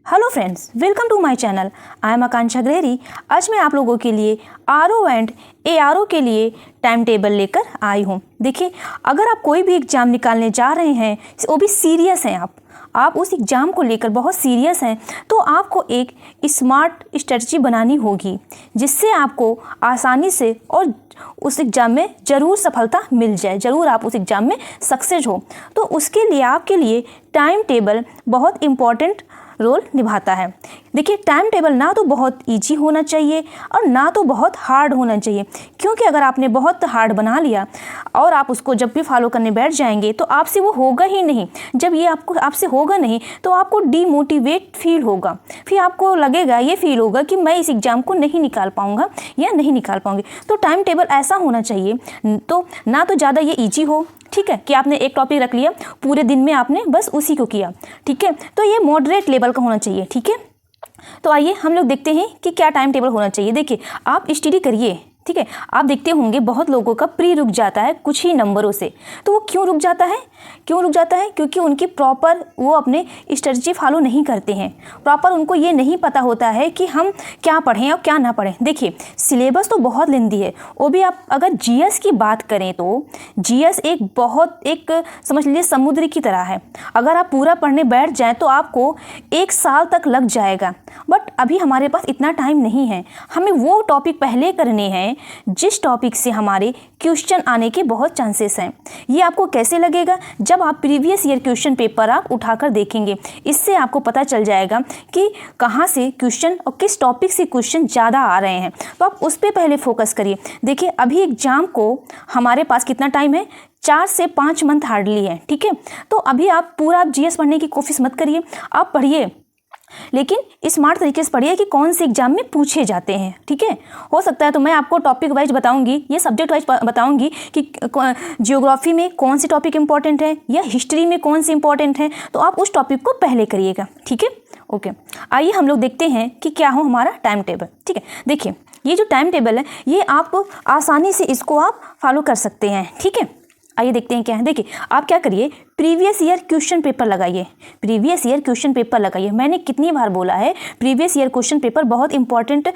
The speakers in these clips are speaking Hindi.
Hello friends, welcome to my channel. I am Akanksha ग्रेरी। आज मैं आप लोगों के लिए आरओ एंड एआरओ के लिए टाइम टेबल लेकर आई हूँ। देखिए, अगर आप कोई भी एग्ज़ाम निकालने जा रहे हैं, वो भी सीरियस हैं, आप उस एग्ज़ाम को लेकर बहुत सीरियस हैं, तो आपको एक स्मार्ट स्ट्रेटजी बनानी होगी जिससे आपको आसानी से और उस एग्ज़ाम में ज़रूर सफलता मिल जाए, ज़रूर आप उस एग्ज़ाम में सक्सेस हो। तो उसके लिए आपके लिए टाइम टेबल बहुत इम्पॉर्टेंट रोल निभाता है। देखिए, टाइम टेबल ना तो बहुत इजी होना चाहिए और ना तो बहुत हार्ड होना चाहिए, क्योंकि अगर आपने बहुत हार्ड बना लिया और आप उसको जब भी फॉलो करने बैठ जाएंगे तो आपसे वो होगा ही नहीं। जब ये आपसे होगा नहीं तो आपको डीमोटिवेट फील होगा, फिर आपको लगेगा, ये फील होगा कि मैं इस एग्ज़ाम को नहीं निकाल पाऊँगा या नहीं निकाल पाऊँगी। तो टाइम टेबल ऐसा होना चाहिए तो ना तो ज़्यादा ये ईजी हो, ठीक है, कि आपने एक टॉपिक रख लिया, पूरे दिन में आपने बस उसी को किया, ठीक है। तो ये मॉडरेट लेवल का होना चाहिए, ठीक है। तो आइए हम लोग देखते हैं कि क्या टाइम टेबल होना चाहिए। देखिए, आप स्टडी करिए, ठीक है। आप देखते होंगे बहुत लोगों का प्री रुक जाता है कुछ ही नंबरों से। तो वो क्यों रुक जाता है? क्योंकि उनकी प्रॉपर वो अपने स्ट्रेटजी फॉलो नहीं करते हैं। प्रॉपर उनको ये नहीं पता होता है कि हम क्या पढ़ें और क्या ना पढ़ें। देखिए, सिलेबस तो बहुत लेंदी है, वो भी आप अगर जीएस की बात करें तो जीएस एक समझ लीजिए समुद्र की तरह है। अगर आप पूरा पढ़ने बैठ जाएँ तो आपको 1 साल तक लग जाएगा, बट अभी हमारे पास इतना टाइम नहीं है। हमें वो टॉपिक पहले करने हैं जिस टॉपिक से हमारे क्वेश्चन आने के बहुत चांसेस हैं। ये आपको कैसे लगेगा? जब आप प्रीवियस ईयर क्वेश्चन पेपर आप उठाकर देखेंगे, इससे आपको पता चल जाएगा कि कहाँ से क्वेश्चन और किस टॉपिक से क्वेश्चन ज़्यादा आ रहे हैं। तो आप उस पर पहले फोकस करिए। देखिए, अभी एग्जाम को हमारे पास कितना टाइम है? 4 से 5 मंथ हार्डली है, ठीक है। तो अभी आप पूरा जीएस पढ़ने की कोशिश मत करिए, आप पढ़िए, लेकिन स्मार्ट तरीके से पढ़िए कि कौन से एग्जाम में पूछे जाते हैं, ठीक है। हो सकता है तो मैं आपको टॉपिक वाइज बताऊंगी, ये सब्जेक्ट वाइज बताऊंगी कि जियोग्राफी में कौन सी टॉपिक इंपॉर्टेंट है या हिस्ट्री में कौन सी इंपॉर्टेंट है, तो आप उस टॉपिक को पहले करिएगा, ठीक है। ओके, आइए हम लोग देखते हैं कि क्या हो हमारा टाइम टेबल, ठीक है। देखिए, ये जो टाइम टेबल है ये आप आसानी से इसको आप फॉलो कर सकते हैं, ठीक है। आइए देखते हैं क्या है। देखिए, आप क्या करिए, प्रीवियस ईयर क्वेश्चन पेपर लगाइए। प्रीवियस ईयर क्वेश्चन पेपर लगाइए। मैंने कितनी बार बोला है, प्रीवियस ईयर क्वेश्चन पेपर बहुत इंपॉर्टेंट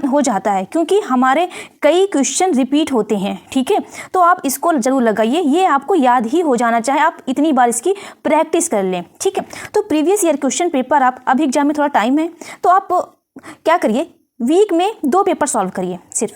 हो जाता है, क्योंकि हमारे कई क्वेश्चन रिपीट होते हैं, ठीक है। तो आप इसको जरूर लगाइए, ये आपको याद ही हो जाना चाहिए, आप इतनी बार इसकी प्रैक्टिस कर लें, ठीक है। तो प्रीवियस ईयर क्वेश्चन पेपर आप अभी एग्जाम में थोड़ा टाइम है तो आप क्या करिए, वीक में 2 पेपर सॉल्व करिए। सिर्फ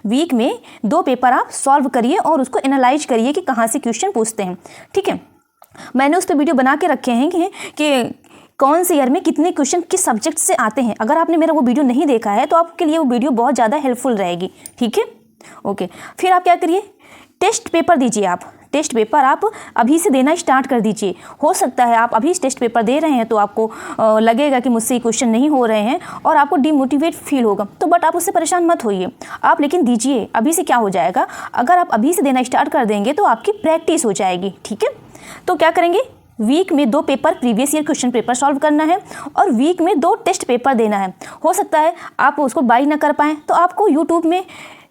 वीक में 2 पेपर आप सॉल्व करिए और उसको एनालाइज करिए कि कहाँ से क्वेश्चन पूछते हैं, ठीक है। मैंने उस पर वीडियो बना के रखे हैं कि कौन से ईयर में कितने क्वेश्चन किस सब्जेक्ट से आते हैं। अगर आपने मेरा वो वीडियो नहीं देखा है तो आपके लिए वो वीडियो बहुत ज़्यादा हेल्पफुल रहेगी, ठीक है। ओके, फिर आप क्या करिए, टेस्ट पेपर दीजिए। आप टेस्ट पेपर आप अभी से देना स्टार्ट कर दीजिए। हो सकता है आप अभी टेस्ट पेपर दे रहे हैं तो आपको लगेगा कि मुझसे क्वेश्चन नहीं हो रहे हैं और आपको डिमोटिवेट फील होगा, तो बट आप उससे परेशान मत होइए, आप लेकिन दीजिए। अभी से क्या हो जाएगा, अगर आप अभी से देना स्टार्ट कर देंगे तो आपकी प्रैक्टिस हो जाएगी, ठीक है। तो क्या करेंगे, वीक में 2 paper previous year question paper solve करना है और वीक में 2 टेस्ट पेपर देना है। हो सकता है आप उसको बाई ना कर पाएँ तो आपको यूट्यूब में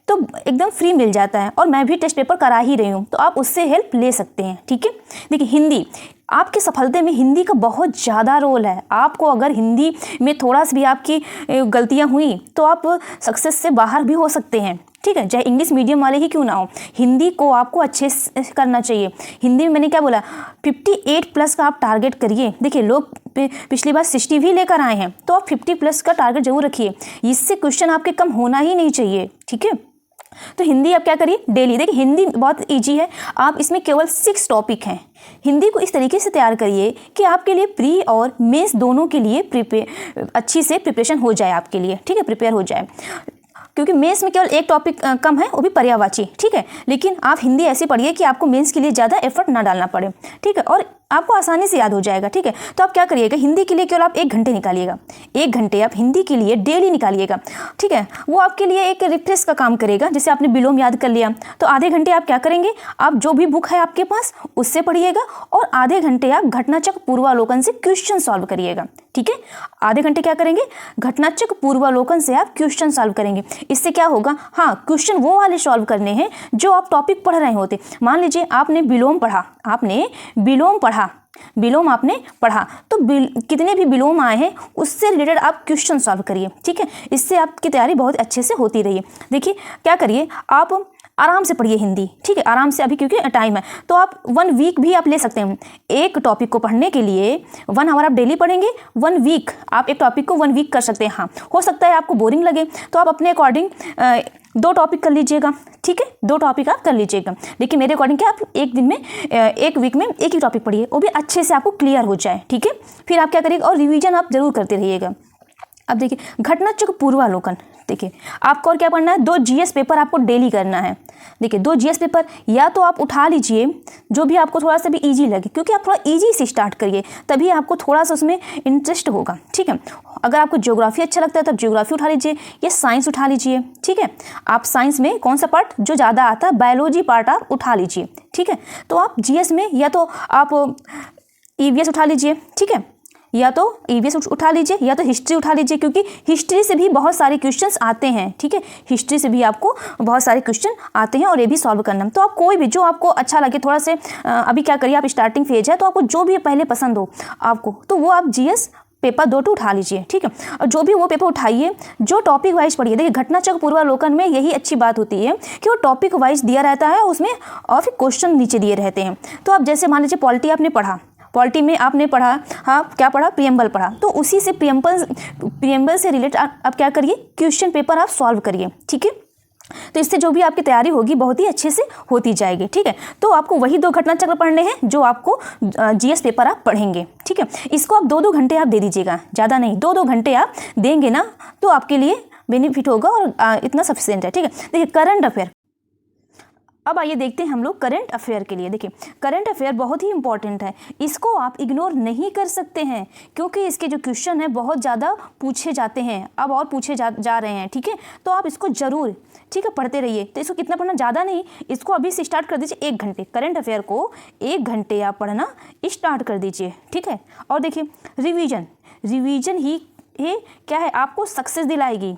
तो एकदम फ्री मिल जाता है, और मैं भी टेस्ट पेपर करा ही रही हूँ तो आप उससे हेल्प ले सकते हैं, ठीक है। देखिए, हिंदी आपके सफलते में हिंदी का बहुत ज़्यादा रोल है। आपको अगर हिंदी में थोड़ा सा भी आपकी गलतियाँ हुई तो आप सक्सेस से बाहर भी हो सकते हैं, ठीक है। चाहे इंग्लिश मीडियम वाले ही क्यों ना हो, हिंदी को आपको अच्छे से करना चाहिए। हिंदी में मैंने क्या बोला, 58+ का आप टारगेट करिए। देखिए, लोग पिछली बार 60 भी लेकर आए हैं, तो आप 50+ का टारगेट जरूर रखिए, इससे क्वेश्चन आपके कम होना ही नहीं चाहिए, ठीक है। तो हिंदी आप क्या करिए, डेली। देखिए, हिंदी बहुत इजी है, आप इसमें केवल 6 टॉपिक हैं। हिंदी को इस तरीके से तैयार करिए कि आपके लिए प्री और मेंस दोनों के लिए अच्छी से प्रिपरेशन हो जाए आपके लिए, ठीक है, प्रिपेयर हो जाए। क्योंकि मेंस में केवल एक टॉपिक कम है, वो भी पर्यायवाची, ठीक है। लेकिन आप हिंदी ऐसे पढ़िए कि आपको मेंस के लिए ज़्यादा एफर्ट ना डालना पड़े, ठीक है, और आपको आसानी से याद हो जाएगा, ठीक है। तो आप क्या करिएगा, हिंदी के लिए केवल आप 1 घंटे निकालिएगा। 1 घंटे आप हिंदी के लिए डेली निकालिएगा, ठीक है। वो आपके लिए एक रिफ्रेश का काम करेगा। जैसे आपने विलोम याद कर लिया तो आधे घंटे आप क्या करेंगे, आप जो भी बुक है आपके पास उससे पढ़िएगा और आधे घंटे आप घटनाचक्र पूर्वावलोकन से क्वेश्चन सॉल्व करिएगा, ठीक है। आधे घंटे क्या करेंगे, घटनाचक्र पूर्वावलोकन से आप क्वेश्चन सॉल्व करेंगे। इससे क्या होगा, हाँ क्वेश्चन वो वाले सॉल्व करने हैं जो आप टॉपिक पढ़ रहे होते। मान लीजिए आपने विलोम पढ़ा, विलोम आपने पढ़ा तो कितने भी विलोम आए हैं उससे रिलेटेड आप क्वेश्चन सॉल्व करिए, ठीक है। इससे आपकी तैयारी बहुत अच्छे से होती रही है। देखिए क्या करिए, आप आराम से पढ़िए हिंदी, ठीक है, आराम से, अभी क्योंकि टाइम है तो आप 1 वीक भी आप ले सकते हैं। एक टॉपिक को पढ़ने के लिए 1 आवर आप डेली पढ़ेंगे, 1 वीक आप एक टॉपिक को 1 वीक कर सकते हैं। हाँ, हो सकता है आपको बोरिंग लगे तो आप अपने अकॉर्डिंग 2 टॉपिक कर लीजिएगा, ठीक है, 2 टॉपिक आप कर लीजिएगा। देखिए मेरे अकॉर्डिंग क्या, आप एक दिन में, एक वीक में एक ही टॉपिक पढ़िए, वो भी अच्छे से आपको क्लियर हो जाए, ठीक है। फिर आप क्या करिएगा, और रिवीजन आप जरूर करते रहिएगा। अब देखिए घटनाचक्र पूर्वावलोकन, देखिए आपको और क्या पढ़ना है, 2 जीएस पेपर आपको डेली करना है। देखिए 2 जीएस पेपर या तो आप उठा लीजिए जो भी आपको थोड़ा सा भी इजी लगे, क्योंकि आप थोड़ा इजी से स्टार्ट करिए तभी आपको थोड़ा सा उसमें इंटरेस्ट होगा, ठीक है। अगर आपको ज्योग्राफी अच्छा लगता है तो ज्योग्राफी उठा लीजिए या साइंस उठा लीजिए, ठीक है। आप साइंस में कौन सा पार्ट जो ज़्यादा आता है, बायोलॉजी पार्ट आप उठा लीजिए, ठीक है। तो आप जीएस में या तो आप ईवीएस उठा लीजिए, ठीक है, या तो ईवीएस उठा लीजिए या तो हिस्ट्री उठा लीजिए, क्योंकि हिस्ट्री से भी बहुत सारे क्वेश्चंस आते हैं, ठीक है। हिस्ट्री से भी आपको बहुत सारे क्वेश्चन आते हैं और ये भी सॉल्व करना। तो आप कोई भी जो आपको अच्छा लगे, थोड़ा से अभी क्या करिए, आप स्टार्टिंग फेज है तो आपको जो भी पहले पसंद हो आपको, तो वो आप जीएस पेपर 2 उठा लीजिए, ठीक है। और जो भी वो पेपर उठाइए, जो टॉपिक वाइज पढ़िए। देखिए घटनाचक्र पूर्वावलोकन में यही अच्छी बात होती है कि वो टॉपिक वाइज दिया रहता है उसमें, और फिर क्वेश्चन नीचे दिए रहते हैं। तो आप जैसे मान लीजिए पॉलिटी आपने पढ़ा, पॉलिटी में आपने पढ़ा, हाँ क्या पढ़ा, प्रीएम्बल पढ़ा, तो उसी से प्रीएम्बल से रिलेटेड आप क्या करिए, क्वेश्चन पेपर आप सॉल्व करिए, ठीक है। तो इससे जो भी आपकी तैयारी होगी बहुत ही अच्छे से होती जाएगी, ठीक है। तो आपको वही 2 घटनाचक्र पढ़ने हैं जो आपको जीएस पेपर आप पढ़ेंगे, ठीक है। इसको आप 2-2 घंटे आप दे दीजिएगा, ज़्यादा नहीं, 2-2 घंटे आप देंगे ना तो आपके लिए बेनिफिट होगा और इतना सफिशिएंट है, ठीक है। देखिए करंट अफेयर, अब आइए देखते हैं हम लोग करंट अफेयर के लिए। देखिए करंट अफेयर बहुत ही इंपॉर्टेंट है, इसको आप इग्नोर नहीं कर सकते हैं क्योंकि इसके जो क्वेश्चन है बहुत ज़्यादा पूछे जाते हैं, अब और पूछे जा रहे हैं, ठीक है। तो आप इसको ज़रूर, ठीक है, पढ़ते रहिए। तो इसको कितना पढ़ना, ज़्यादा नहीं, इसको अभी से स्टार्ट कर दीजिए 1 घंटे, करंट अफेयर को 1 घंटे आप पढ़ना स्टार्ट कर दीजिए, ठीक है। और देखिए रिवीजन ही ये क्या है, आपको सक्सेस दिलाएगी।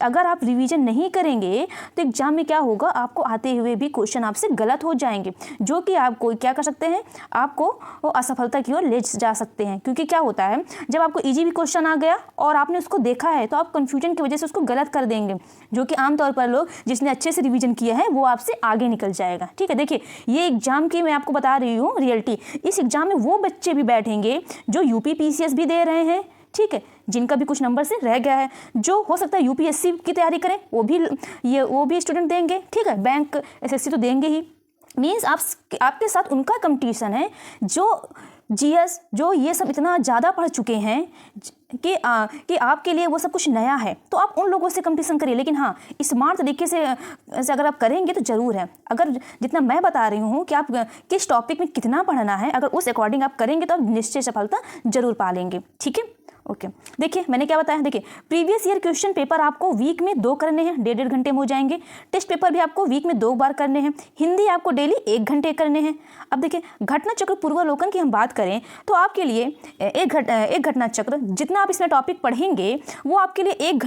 अगर आप रिवीजन नहीं करेंगे तो एग्जाम में क्या होगा, आपको आते हुए भी क्वेश्चन आपसे गलत हो जाएंगे, जो कि आपको क्या कर सकते हैं, आपको वो असफलता की ओर ले जा सकते हैं। क्योंकि क्या होता है, जब आपको इजी भी क्वेश्चन आ गया और आपने उसको देखा है तो आप कन्फ्यूजन की वजह से उसको गलत कर देंगे, जो कि आमतौर पर लोग जिसने अच्छे से रिवीजन किया है वो आपसे आगे निकल जाएगा, ठीक है। देखिए ये एग्जाम की मैं आपको बता रही हूँ रियलिटी, इस एग्जाम में वो बच्चे भी बैठेंगे जो यूपी पीसीएस भी दे रहे हैं, ठीक है, जिनका भी कुछ नंबर से रह गया है, जो हो सकता है यूपीएससी की तैयारी करें वो भी स्टूडेंट देंगे, ठीक है, बैंक एसएससी तो देंगे ही। मीन्स आपके साथ उनका कंपटीशन है जो जीएस, जो ये सब इतना ज़्यादा पढ़ चुके हैं कि आपके लिए वो सब कुछ नया है, तो आप उन लोगों से कंपटीशन करिए। लेकिन हाँ, स्मार्ट तरीके से अगर आप करेंगे तो ज़रूर है। अगर जितना मैं बता रही हूँ कि आप किस टॉपिक में कितना पढ़ना है, अगर उस अकॉर्डिंग आप करेंगे तो आप निश्चय सफलता जरूर पा लेंगे, ठीक है। ओके देखिए मैंने क्या बताया, देखिए प्रीवियस ईयर क्वेश्चन पेपर आपको वीक में 2 करने हैं, 1.5 घंटे में हो जाएंगे। टेस्ट पेपर भी आपको वीक में 2 बार करने हैं। हिंदी आपको डेली 1 घंटे करने हैं। अब देखिए घटनाचक्र पूर्वावलोकन की हम बात करें तो आपके लिए एक घटनाचक्र जितना आप इसमें टॉपिक पढ़ेंगे वो आपके लिए 1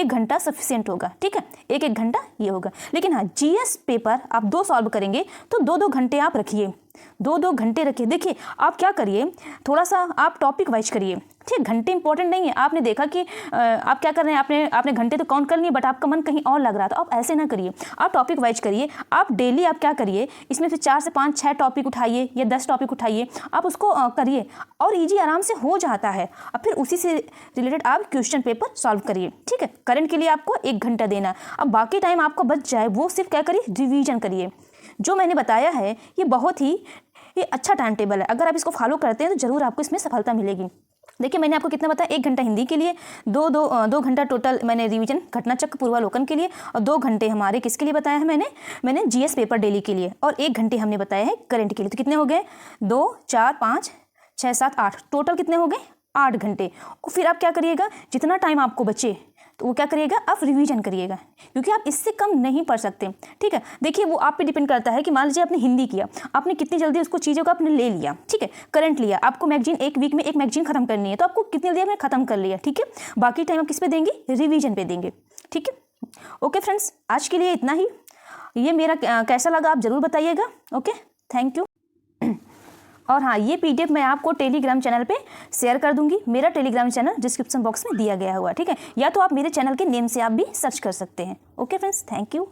घंटा सफिशिएंट होगा, ठीक है, 1 घंटा ये होगा। लेकिन हाँ जीएस पेपर आप 2 सॉल्व करेंगे तो 2 घंटे आप रखिए, 2 घंटे रखिए। देखिए आप क्या करिए, थोड़ा सा आप टॉपिक वाइज करिए, ठीक, घंटे इंपॉर्टेंट नहीं है। आपने देखा कि आप क्या कर रहे हैं, आपने घंटे तो काउंट कर लिए बट आपका मन कहीं और लग रहा था, आप ऐसे ना करिए, आप टॉपिक वाइज करिए। आप डेली आप क्या करिए, इसमें से 4 से 5 6 टॉपिक उठाइए या 10 टॉपिक उठाइए, आप उसको करिए और ईजी आराम से हो जाता है। अब फिर उसी से रिलेटेड आप क्वेश्चन पेपर सॉल्व करिए, ठीक है। करंट के लिए आपको 1 घंटा देना, अब बाकी टाइम आपको बच जाए वो सिर्फ क्या करिए, रिवीजन करिए। जो मैंने बताया है ये बहुत ही अच्छा टाइम टेबल है, अगर आप इसको फॉलो करते हैं तो जरूर आपको इसमें सफलता मिलेगी। देखिए मैंने आपको कितना बताया, 1 घंटा हिंदी के लिए, 2 घंटा टोटल मैंने रिवीजन घटनाचक्र पूर्वावलोकन के लिए, और 2 घंटे हमारे किसके लिए बताया है मैंने जीएस पेपर डेली के लिए, और 1 घंटे हमने बताया है करंट के लिए। तो कितने हो गए, 2 4 5 6 7 8, टोटल कितने हो गए, 8 घंटे। और फिर आप क्या करिएगा, जितना टाइम आपको बचे तो वो क्या करिएगा, आप रिवीजन करिएगा, क्योंकि आप इससे कम नहीं पढ़ सकते। ठीक है, देखिए वो आप पे डिपेंड करता है कि मान लीजिए आपने हिंदी किया, आपने कितनी जल्दी उसको चीज़ों को आपने ले लिया। ठीक है, करंट लिया, आपको मैगजीन एक वीक में एक मैगजीन खत्म करनी है, तो आपको कितनी जल्दी आपने खत्म कर लिया। ठीक है, बाकी टाइम आप किस पे देंगे, रिवीजन पे देंगे। ठीक है, ओके फ्रेंड्स, आज के लिए इतना ही। ये मेरा कैसा लगा आप ज़रूर बताइएगा। Okay, thank you. और हाँ, ये PDF मैं आपको टेलीग्राम चैनल पे शेयर कर दूंगी। मेरा टेलीग्राम चैनल डिस्क्रिप्शन बॉक्स में दिया गया हुआ। ठीक है, या तो आप मेरे चैनल के नेम से आप भी सर्च कर सकते हैं। Okay friends, thank you.